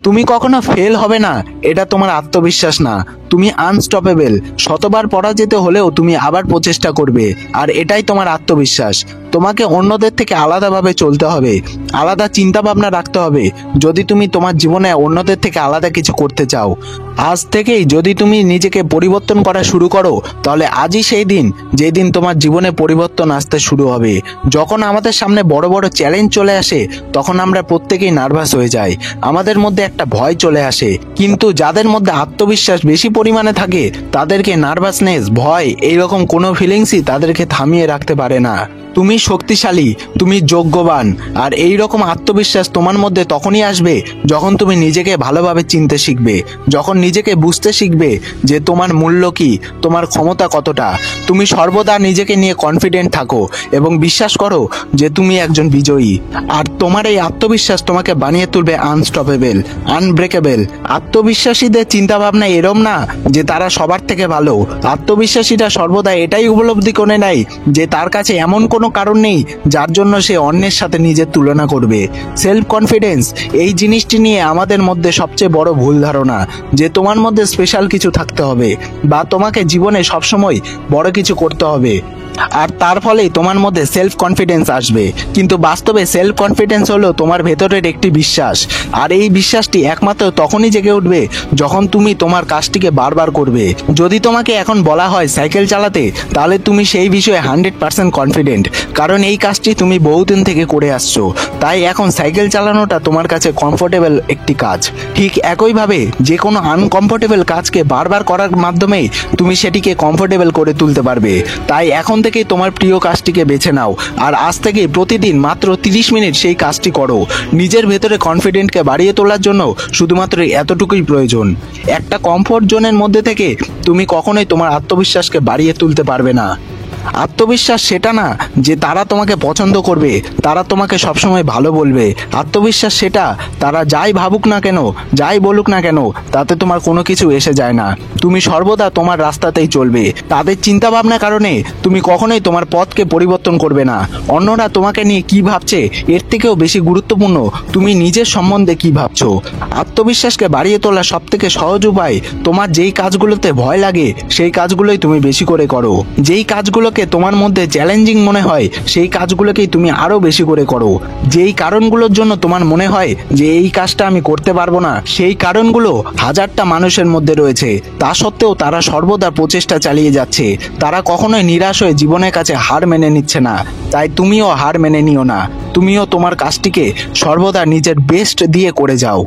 তুমি কখনো ফেল হবে না, এটা তোমার আত্মবিশ্বাস না। তুমি আনস্টপেবল। শতবার পরাজিত হলেও তুমি আবার প্রচেষ্টা করবে, আর এটাই তোমার আত্মবিশ্বাস। তোমাকে অন্যদের থেকে আলাদাভাবে চলতে হবে, আলাদা চিন্তা ভাবনা রাখতে হবে যদি তুমি তোমার জীবনে অন্যদের থেকে আলাদা কিছু করতে চাও। আজ থেকেই যদি তুমি নিজেকে পরিবর্তন করা শুরু করো, তাহলে আজই সেই দিন যেই দিন তোমার জীবনে পরিবর্তন আসতে শুরু হবে। যখন আমাদের সামনে বড় বড় চ্যালেঞ্জ চলে আসে, তখন আমরা প্রত্যেকেই নার্ভাস হয়ে যাই, আমাদের মধ্যে একটা ভয় চলে আসে। কিন্তু যাদের মধ্যে আত্মবিশ্বাস বেশি পরিমাণে থাকে, তাদেরকে নার্ভাসনেস, ভয় এইরকম কোনো ফিলিংসই তাদেরকে থামিয়ে রাখতে পারে না। তুমি শক্তিশালী, তুমি যোগ্যবান, আর এই রকম আত্মবিশ্বাস তোমার মধ্যে তখনই আসবে যখন তুমি নিজেকে ভালোভাবে চিনতে শিখবে, যখন নিজেকে বুঝতে শিখবে যে তোমার মূল্য কি, তোমার ক্ষমতা কতটা। তুমি সর্বদা নিজেকে নিয়ে কনফিডেন্ট থাকো এবং বিশ্বাস করো যে তুমি একজন বিজয়ী। আর তোমার এই আত্মবিশ্বাস তোমাকে বানিয়ে তুলবে আনস্টপেবল, আনব্রেকেবল। আত্মবিশ্বাসীদের চিন্তাভাবনা এরম না যে তারা সবার থেকে ভালো। আত্মবিশ্বাসীরা সর্বদা এটাই উপলব্ধি করে নেয় যে তার কাছে এমন কোনো কারণ নেই যার জন্য সে অন্যের সাথে নিজের তুলনা করবে। সেলফ কনফিডেন্স এই জিনিসটি নিয়ে আমাদের মধ্যে সবচেয়ে বড় ভুল ধারণা যে তোমার মধ্যে স্পেশাল কিছু থাকতে হবে বা তোমাকে জীবনে সবসময় বড় কিছু করতে হবে, আর তার ফলেই তোমার মধ্যে সেলফ কনফিডেন্স আসবে। কিন্তু বাস্তবে সেলফ কনফিডেন্স হলো তোমার ভেতরের একটি বিশ্বাস, আর এই বিশ্বাসটি একমাত্র তখনই জেগে উঠবে যখন তুমি তোমার কাজটিকে বারবার করবে। যদি তোমাকে এখন বলা হয় সাইকেল চালাতে, তাহলে তুমি সেই বিষয়ে 100% কনফিডেন্ট, কারণ এই কাজটি তুমি বহুদিন থেকে করে আসছো। তাই এখন সাইকেল চালানোটা তোমার কাছে কমফোর্টেবল একটি কাজ। ঠিক একইভাবে যে কোনো আনকমফোর্টেবল কাজকে বারবার করার মাধ্যমে তুমি সেটিকে কমফোর্টেবল করে তুলতে পারবে। তাই এখন থেকেই তোমার প্রিয় কাজটিকে বেছে নাও, আর আজ থেকে প্রতিদিন মাত্র 30 মিনিট সেই কাজটি করো। নিজের ভেতরে কনফিডেন্টকে বাড়িয়ে তোলার জন্য শুধুমাত্র এতটুকুই প্রয়োজন। একটা কমফোর্ট জোনের মধ্যে থেকে তুমি কখনোই তোমার আত্মবিশ্বাসকে বাড়িয়ে তুলতে পারবে না। আত্মবিশ্বাস সেটা না যে তারা তোমাকে পছন্দ করবে, তারা তোমাকে সবসময় ভালো বলবে। আত্মবিশ্বাস সেটা তারা যাই ভাবুক না কেন, যাই বলুক না কেন, তাতে তোমার কোনো কিছু এসে যায় না। তুমি সর্বদা তোমার রাস্তাতেই চলবে। তাদের চিন্তা ভাবনার কারণে তুমি কখনোই তোমার পথকে পরিবর্তন করবে না। অন্যরা তোমাকে নিয়ে কি ভাবছে এর থেকেও বেশি গুরুত্বপূর্ণ তুমি নিজের সম্বন্ধে কি ভাবছো। আত্মবিশ্বাসকে বাড়িয়ে তোলার সব থেকে সহজ উপায়, তোমার যেই কাজগুলোতে ভয় লাগে সেই কাজগুলোই তুমি বেশি করে করো। যেই কাজগুলোকে তোমার মধ্যে চ্যালেঞ্জিং মনে হয় সেই কাজগুলোকেই তুমি আরো বেশি করে করো। যেই কারণগুলোর জন্য তোমার মনে হয় যে এই কাজটা আমি করতে পারবো না, সেই কারণগুলো হাজারটা মানুষের মধ্যে রয়েছে, তা সত্ত্বেও তারা সর্বদা প্রচেষ্টা চালিয়ে যাচ্ছে। তারা কখনোই নিরাশ হয়ে জীবনের কাছে হার মেনে নিচ্ছে না। তাই তুমিও হার মেনে নিও না, তুমিও তোমার কাজটিকে সর্বদা নিজের বেস্ট দিয়ে করে যাও।